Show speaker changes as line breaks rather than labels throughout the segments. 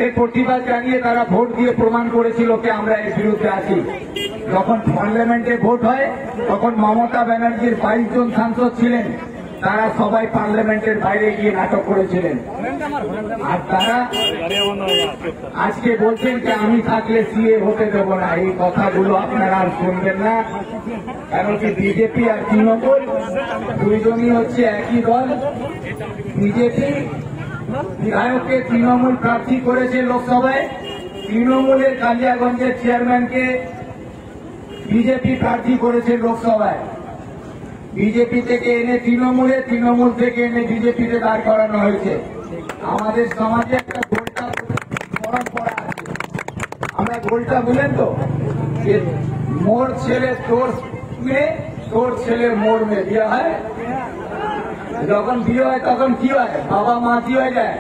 এর প্রতিবাদ জানিয়ে তারা ভোট দিয়ে প্রমাণ করেছিল যে আমরা এর বিরুদ্ধে আছি। যখন পার্লামেন্টে ভোট হয় তখন মমতা ব্যানার্জির 22 জন সাংসদ ছিলেন, তারা সবাই পার্লামেন্টের বাইরে গিয়ে নাটক করেছিলেন। আর তারা আজকে বলছেন যে আমি থাকলে সিএ হতে দেব না। এই কথাগুলো আপনারা আর শুনবেন না, কারণ কি বিজেপি আর তৃণমূল দুইজনই হচ্ছে একই দল। বিজেপি বিধায়ককে তৃণমূল প্রার্থী করেছে লোকসভায়, তৃণমূলের কালিয়াগঞ্জের চেয়ারম্যানকে বিজেপি প্রার্থী করেছে লোকসভায়। বিজেপি থেকে এনে তৃণমূলে, তৃণমূল থেকে এনে বিজেপিতে দাঁড় করানো হয়েছে। আমাদের সমাজে একটা গোলটা পরম্পরা আছে, আমরা গোলটা বলেন তো যে মোর ছেলে তোর মেয়ে, তোর ছেলের মোর মেয়ে বিয়ে হয়। যখন বিয়ে হয় তখন কি হয়? বাবা মা কি হয়ে যায়?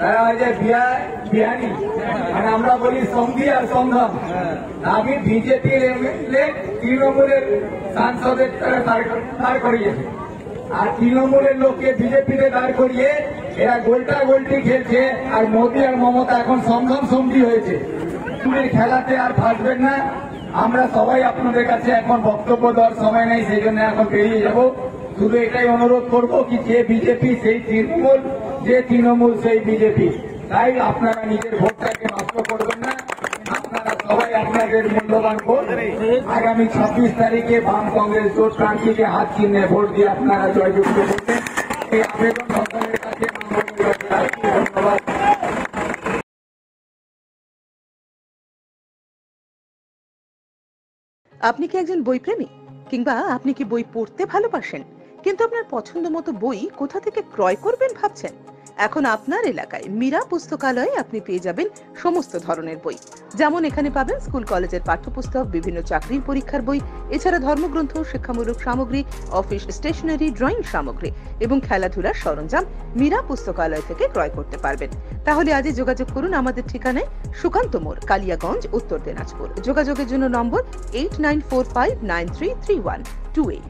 তারা হয়ে যায় বিহারি, মানে আমরা বলি সন্ধি আর সঙ্গম। আমি বিজেপির এমএলএ তৃণমূলের সাংসদের তারা দাঁড় করিয়েছে, আর তৃণমূলের লোককে বিজেপিতে দাঁড় করিয়ে এরা গোলটা গোলটি খেলছে। আর মোদী আর মমতা এখন সঙ্গম সন্ধি হয়েছে। তুমি খেলাতে আর ফাঁসবেন না। আমরা সবাই আপনাদের কাছে এখন বক্তব্য দেওয়ার সময় নেই, সেই জন্য এখন বেরিয়ে যাব। শুধু এটাই অনুরোধ করবো কি যে বিজেপি সেই তৃণমূল, যে তৃণমূল সেই বিজেপি। তাই আপনারা নিজের ভোটটাকে নষ্ট করবেন না। আপনারা সবাই আপনাদের মূল্যবান ভোট আগামী 26 তারিখে বাম কংগ্রেস জোট প্রার্থীকে হাত চিহ্নে ভোট দিয়ে আপনারা জয়যুক্ত করবেন। এই আবেদন সরকারের কাছে ধন্যবাদ।
আপনি কি একজন বই প্রেমী, কিংবা আপনি কি বই পড়তে ভালোবাসেন কিন্তু আপনার পছন্দ মতো বই কোথা থেকে ক্রয় করবেন ভাবছেন? এখন আপনার এলাকায় মীরা পুস্তকালয়ে আপনি পেয়ে যাবেন সমস্ত ধরনের বই। যেমন এখানে পাবেন স্কুল কলেজের পাঠ্যপুস্তক, বিভিন্ন চাকরির পরীক্ষার বই, এছাড়া ধর্মগ্রন্থ, শিক্ষামূলক সামগ্রী, অফিস স্টেশনারি, ড্রয়িং সামগ্রী এবং খেলাধুলার সরঞ্জাম মীরা পুস্তকালয় থেকে ক্রয় করতে পারবেন। তাহলে আজই যোগাযোগ করুন আমাদের ঠিকানায়, সুকান্ত মোড়, কালিয়াগঞ্জ, উত্তর দিনাজপুর। যোগাযোগের জন্য নম্বর 8945933128।